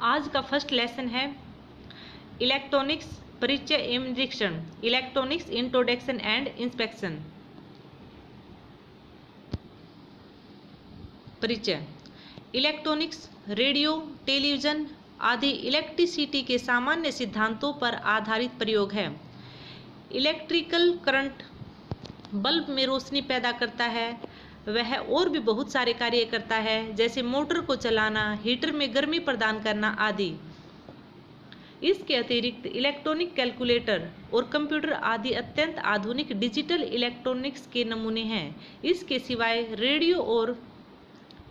आज का first lesson है इलेक्ट्रॉनिक्स परिचय एवं निरीक्षण, इलेक्ट्रॉनिक्स इंट्रोडक्शन एंड इंस्पेक्शन। परिचय। इलेक्ट्रॉनिक्स रेडियो, टेलीविजन आदि इलेक्ट्रिसिटी के सामान्य सिद्धांतों पर आधारित प्रयोग है। इलेक्ट्रिकल करंट बल्ब में रोशनी पैदा करता है, वह और भी बहुत सारे कार्य करता है, जैसे मोटर को चलाना, हीटर में गर्मी प्रदान करना आदि। इसके अतिरिक्त इलेक्ट्रॉनिक कैलकुलेटर और कंप्यूटर आदि अत्यंत आधुनिक डिजिटल इलेक्ट्रॉनिक्स के नमूने हैं। इसके सिवाय रेडियो और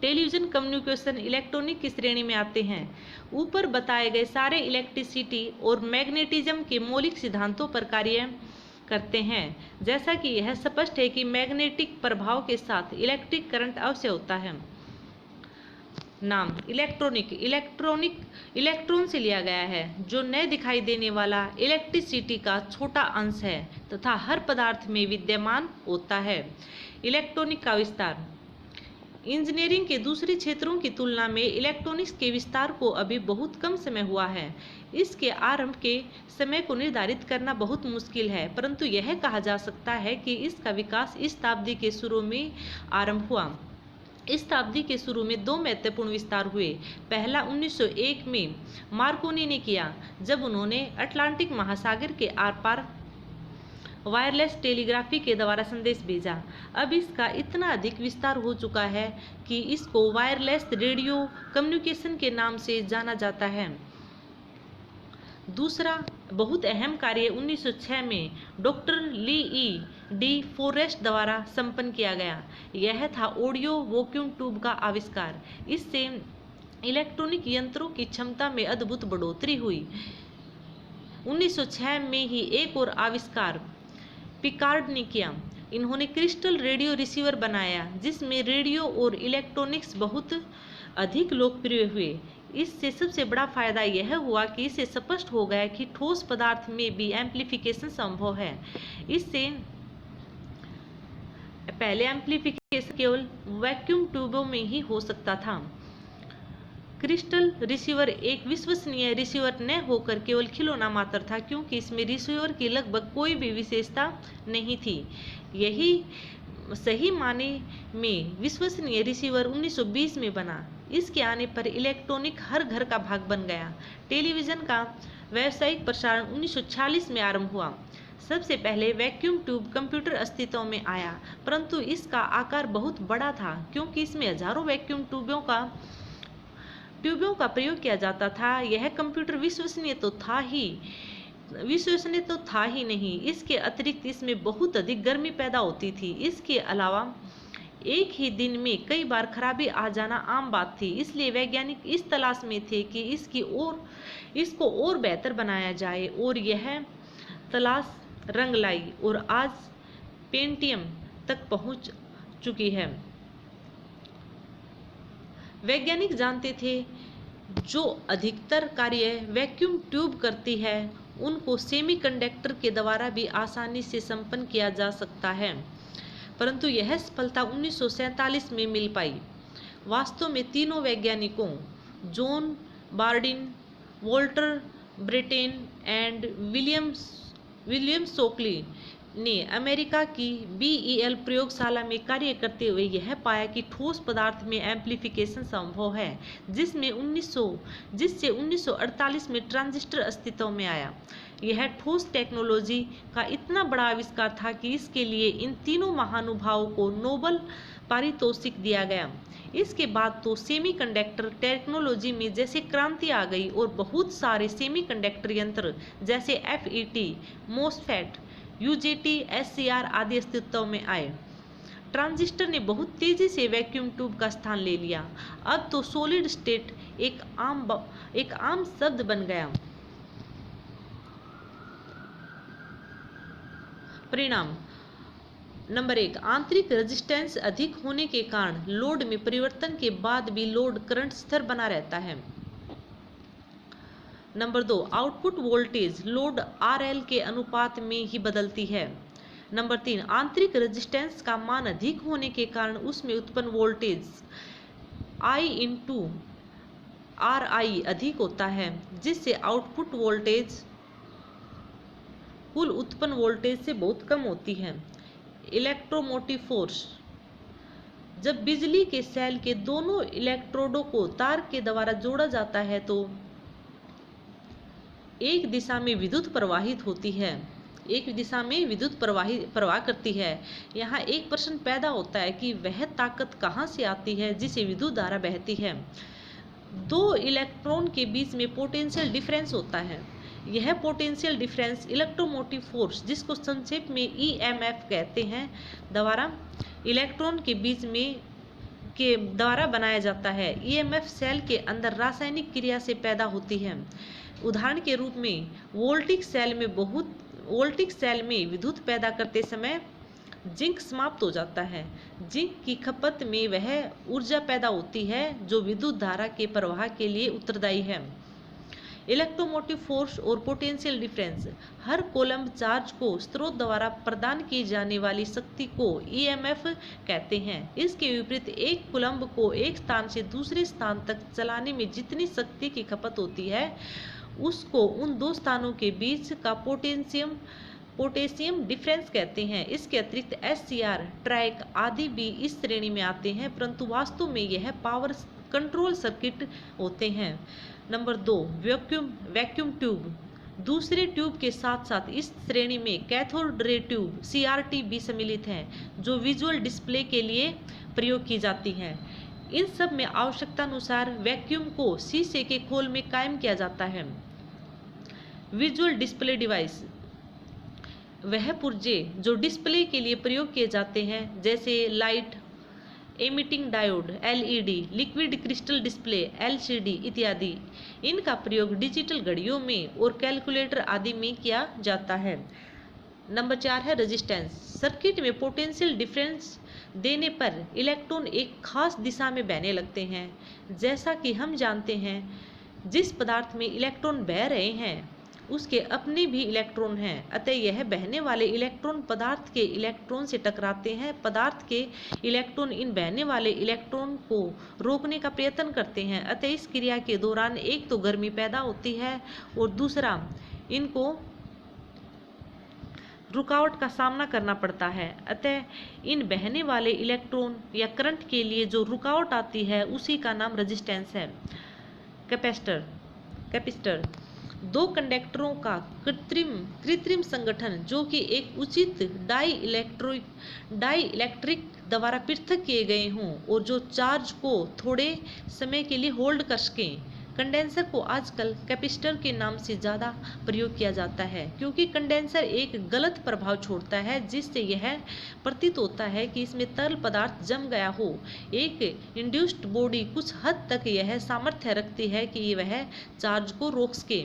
टेलीविजन कम्युनिकेशन इलेक्ट्रॉनिक की श्रेणी में आते हैं। ऊपर बताए गए सारे इलेक्ट्रिसिटी और मैग्नेटिज्म के मौलिक सिद्धांतों पर कार्य करते हैं। जैसा कि यह स्पष्ट है कि मैग्नेटिक प्रभाव के साथ इलेक्ट्रिक करंट अवश्य होता है। नाम इलेक्ट्रॉनिक इलेक्ट्रॉन से लिया गया है, जो न दिखाई देने वाला इलेक्ट्रिसिटी का छोटा अंश है तथा हर पदार्थ में विद्यमान होता है। इलेक्ट्रॉनिक का विस्तार। इंजीनियरिंग के दूसरे क्षेत्रों की तुलना में इलेक्ट्रॉनिक्स के विस्तार को अभी बहुत कम समय हुआ है। इसके आरंभ के समय को निर्धारित करना बहुत मुश्किल है, परंतु यह कहा जा सकता है कि इसका विकास इस शताब्दी के शुरू में आरंभ हुआ। इस शताब्दी के शुरू में दो महत्वपूर्ण विस्तार हुए। पहला 1901 में मार्कोनी ने किया, जब उन्होंने अटलांटिक महासागर के आर पार वायरलेस टेलीग्राफी के द्वारा संदेश भेजा। अब इसका इतना अधिक विस्तार हो चुका है कि इसको वायरलेस रेडियो कम्युनिकेशन के नाम से जाना जाता है। दूसरा बहुत अहम कार्य 1906 में doctor Li E D forest द्वारा संपन्न किया गया। यह था ऑडियो वैक्यूम ट्यूब का आविष्कार। इससे इलेक्ट्रॉनिक यंत्रों की क्षमता में अद्भुत बढ़ोतरी हुई। 1906 में ही एक और आविष्कार पिकार्ड ने किया। इन्होंने क्रिस्टल रेडियो रिसीवर बनाया, जिसमें रेडियो और इलेक्ट्रॉनिक्स बहुत अधिक लोकप्रिय हुए। इससे सबसे बड़ा फायदा यह हुआ कि इससे स्पष्ट हो गया कि ठोस पदार्थ में भी एम्प्लीफिकेशन संभव है। इससे पहले एम्प्लीफिकेशन केवल वैक्यूम ट्यूबों में ही हो सकता था। क्रिस्टल रिसीवर एक विश्वसनीय रिसीवर न होकर केवल खिलौना मात्र था, क्योंकि इसमें रिसीवर की लगभग कोई भी विशेषता नहीं थी। यही सही माने में विश्वसनीय रिसीवर 1920 में बना। इसके आने पर इलेक्ट्रॉनिक हर घर का भाग बन गया। टेलीविज़न का व्यावसायिक प्रसारण 1946 में आरंभ हुआ। सबसे पहले वैक्यूम ट्यूब कंप्यूटर अस्तित्व में आया, परंतु इसका आकार बहुत बड़ा था, क्योंकि इसमें हजारों वैक्यूम ट्यूबों का प्रयोग किया जाता था। यह कंप्यूटर विश्वसनीय तो था ही नहीं, इसके अतिरिक्त इसमें बहुत अधिक गर्मी पैदा होती थी। इसके अलावा एक ही दिन में कई बार खराबी आ जाना आम बात थी। इसलिए वैज्ञानिक इस तलाश में थे कि इसको और बेहतर बनाया जाए, और यह तलाश रंग लाई और आज पेंटियम तक पहुंच चुकी है। वैज्ञानिक जानते थे जो अधिकतर कार्य वैक्यूम ट्यूब करती है, उनको सेमीकंडक्टर के द्वारा भी आसानी से संपन्न किया जा सकता है, परंतु यह सफलता 1947 में मिल पाई। वास्तव में तीनों वैज्ञानिकों John Bardeen, Walter Brattain and William Shockley ने अमेरिका की BEL प्रयोगशाला में कार्य करते हुए यह पाया कि ठोस पदार्थ में एम्प्लीफिकेशन संभव है, जिससे 1948 में ट्रांजिस्टर अस्तित्व में आया। यह ठोस टेक्नोलॉजी का इतना बड़ा आविष्कार था कि इसके लिए इन तीनों महानुभावों को नोबेल पारितोषिक दिया गया। इसके बाद तो सेमीकंडक्टर टेक्नोलॉजी में जैसे क्रांति आ गई और बहुत सारे सेमीकंडक्टर यंत्र जैसे FET, MOSFET, UJT, SCR आदि अस्तित्व में आए। ट्रांजिस्टर ने बहुत तेजी से वैक्यूम ट्यूब का स्थान ले लिया। अब तो सॉलिड स्टेट एक आम शब्द बन गया। परिणाम। नंबर 1, आंतरिक रेजिस्टेंस अधिक होने के कारण लोड में परिवर्तन के बाद भी लोड करंट स्थिर बना रहता है। Number 2, output voltage load RL के अनुपात में ही बदलती है। नंबर 3, आंतरिक रेजिस्टेंस का मान अधिक होने के कारण उसमें उत्पन्न वोल्टेज RI अधिक होता है, जिससे आउटपुट वोल्टेज कुल उत्पन्न वोल्टेज से बहुत कम होती है। इलेक्ट्रोमोटिव फोर्स, जब बिजली के सेल के दोनों इलेक्ट्रोडों को तार के द्वारा जोड़ा जाता है तो एक दिशा में विद्युत प्रवाहित होती है, एक दिशा में विद्युत प्रवाह करती है। यहाँ एक प्रश्न पैदा होता है कि वह ताकत कहाँ से आती है जिसे विद्युत धारा बहती है। दो इलेक्ट्रॉन के बीच में पोटेंशियल डिफरेंस होता है। यह पोटेंशियल डिफरेंस इलेक्ट्रोमोटिव फोर्स, जिसको संक्षेप में EMF कहते हैं, द्वारा इलेक्ट्रॉन के बीच में के द्वारा बनाया जाता है। EMF सेल के अंदर रासायनिक क्रिया से पैदा होती है। उदाहरण के रूप में वोल्टिक सेल में विद्युत पैदा करते समय जिंक समाप्त हो जाता है। जिंक की खपत में वह ऊर्जा पैदा होती है जो विद्युत धारा के प्रवाह के लिए उत्तरदायी है। इलेक्ट्रोमोटिव फोर्स और पोटेंशियल डिफरेंस, हर कोलम्ब चार्ज को स्रोत द्वारा प्रदान की जाने वाली शक्ति को EMF कहते हैं। इसके विपरीत एक कोलम्ब को एक स्थान से दूसरे स्थान तक चलाने में जितनी शक्ति की खपत होती है उसको उन दो स्थानों के बीच का पोटेंशियम डिफरेंस कहते हैं। इसके अतिरिक्त SCR, ट्रैक आदि भी इस श्रेणी में आते हैं, परंतु वास्तव में यह पावर कंट्रोल सर्किट होते हैं। Number 2, vacuum tube. दूसरे ट्यूब के साथ साथ इस श्रेणी में कैथोड रे ट्यूब CRT भी सम्मिलित हैं, जो विजुअल डिस्प्ले के लिए प्रयोग की जाती हैं। इन सब में आवश्यकता अनुसार वैक्यूम को शीशे के खोल में कायम किया जाता है। विजुअल डिस्प्ले डिवाइस, वह पुर्जे जो डिस्प्ले के लिए प्रयोग किए जाते हैं, जैसे light emitting diode LED, liquid crystal display LCD इत्यादि। इनका प्रयोग डिजिटल घड़ियों में और कैलकुलेटर आदि में किया जाता है। नंबर 4 है रेजिस्टेंस। सर्किट में पोटेंशियल डिफरेंस देने पर इलेक्ट्रॉन एक खास दिशा में बहने लगते हैं। जैसा कि हम जानते हैं, जिस पदार्थ में इलेक्ट्रॉन बह रहे हैं उसके अपने भी इलेक्ट्रॉन हैं, अतः यह बहने वाले इलेक्ट्रॉन पदार्थ के इलेक्ट्रॉन से टकराते हैं। पदार्थ के इलेक्ट्रॉन इन बहने वाले इलेक्ट्रॉन को रोकने का प्रयत्न करते हैं, अतः इस क्रिया के दौरान एक तो गर्मी पैदा होती है और दूसरा इनको रुकावट का सामना करना पड़ता है। अतः इन बहने वाले इलेक्ट्रॉन या करंट के लिए जो रुकावट आती है उसी का नाम रेजिस्टेंस है। कैपेसिटर, दो कंडक्टरों का कृत्रिम संगठन जो कि एक उचित डाई इलेक्ट्रिक द्वारा पृथक किए गए हों और जो चार्ज को थोड़े समय के लिए होल्ड कर सकें। कंडेंसर को आजकल कैपेसिटर के नाम से ज़्यादा प्रयोग किया जाता है, क्योंकि कंडेंसर एक गलत प्रभाव छोड़ता है जिससे यह प्रतीत होता है कि इसमें तरल पदार्थ जम गया हो। एक इंड्यूस्ड बॉडी कुछ हद तक यह सामर्थ्य रखती है कि वह चार्ज को रोक सके।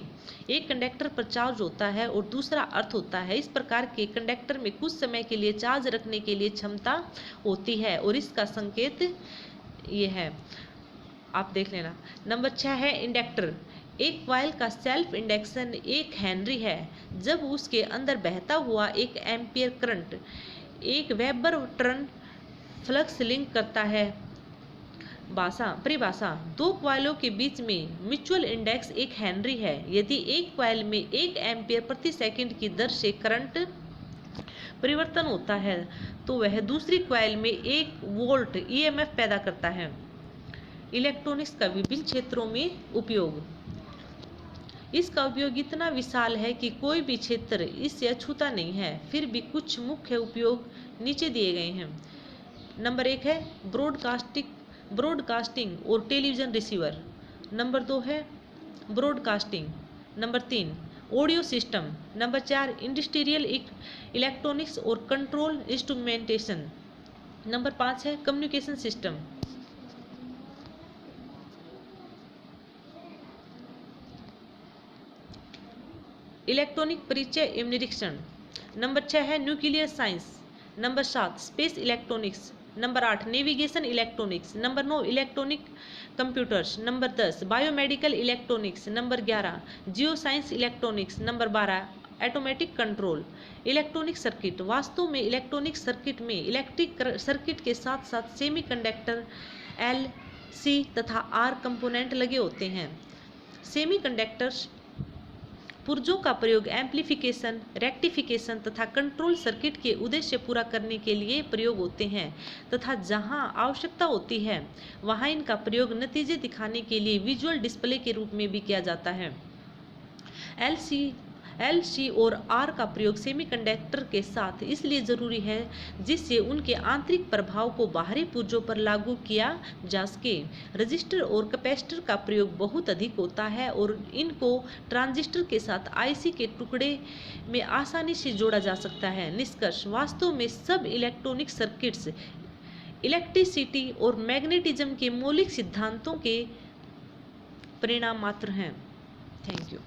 एक कंडक्टर पर चार्ज होता है और दूसरा अर्थ होता है। इस प्रकार के कंडक्टर में कुछ समय के लिए चार्ज रखने के लिए क्षमता होती है और इसका संकेत ये है, आप देख लेना। नंबर 6 है इंडक्टर। एक कॉइल का सेल्फ इंडक्शन 1 हेनरी है जब उसके अंदर बहता हुआ 1 ampere current 1 weber turn flux link करता है। परिभाषा, दो कॉइलों के बीच में म्यूचुअल इंडेक्स 1 हेनरी है। यदि एक कॉइल में 1 एम्पियर प्रति सेकंड की दर से करंट परिवर्तन होता है तो वह दूसरी कॉइल में 1 वोल्ट EMF पैदा करता है। इलेक्ट्रॉनिक्स का विभिन्न क्षेत्रों में उपयोग। इसका उपयोग इतना विशाल है कि कोई भी क्षेत्र इससे अछूता नहीं है। फिर भी कुछ मुख्य उपयोग नीचे दिए गए हैं। नंबर 1 है ब्रॉडकास्टिंग और टेलीविज़न रिसीवर। नंबर 2 है broadcasting. Number 3 audio system. Number 4 industrial electronics और कंट्रोल इंस्ट्रूमेंटेशन। नंबर 5 है कम्युनिकेशन सिस्टम। इलेक्ट्रॉनिक परिचय एवं निरीक्षण। नंबर 6 है nuclear science. Number 7 space electronics. Number 8 navigation electronics. Number 9 electronic computers. Number 10 biomedical electronics. Number 11 geo science electronics. Number 12 automatic control. Electronic circuit. वास्तव में electronic circuit में electric circuit के साथ साथ सेमीकंडक्टर सी तथा आर कंपोनेंट लगे होते हैं। सेमीकंडक्टर्स पुर्जों का प्रयोग एम्प्लीफिकेशन, रेक्टिफिकेशन तथा कंट्रोल सर्किट के उद्देश्य पूरा करने के लिए प्रयोग होते हैं तथा जहां आवश्यकता होती है वहां इनका प्रयोग नतीजे दिखाने के लिए विजुअल डिस्प्ले के रूप में भी किया जाता है। एल सी और आर का प्रयोग सेमीकंडक्टर के साथ इसलिए जरूरी है जिससे उनके आंतरिक प्रभाव को बाहरी पुर्जों पर लागू किया जा सके। रजिस्टर और कैपेसिटर का प्रयोग बहुत अधिक होता है और इनको ट्रांजिस्टर के साथ आईसी के टुकड़े में आसानी से जोड़ा जा सकता है। निष्कर्ष, वास्तव में सब इलेक्ट्रॉनिक सर्किट्स इलेक्ट्रिसिटी और मैग्नेटिज्म के मौलिक सिद्धांतों के परिणाम मात्र हैं। Thank you.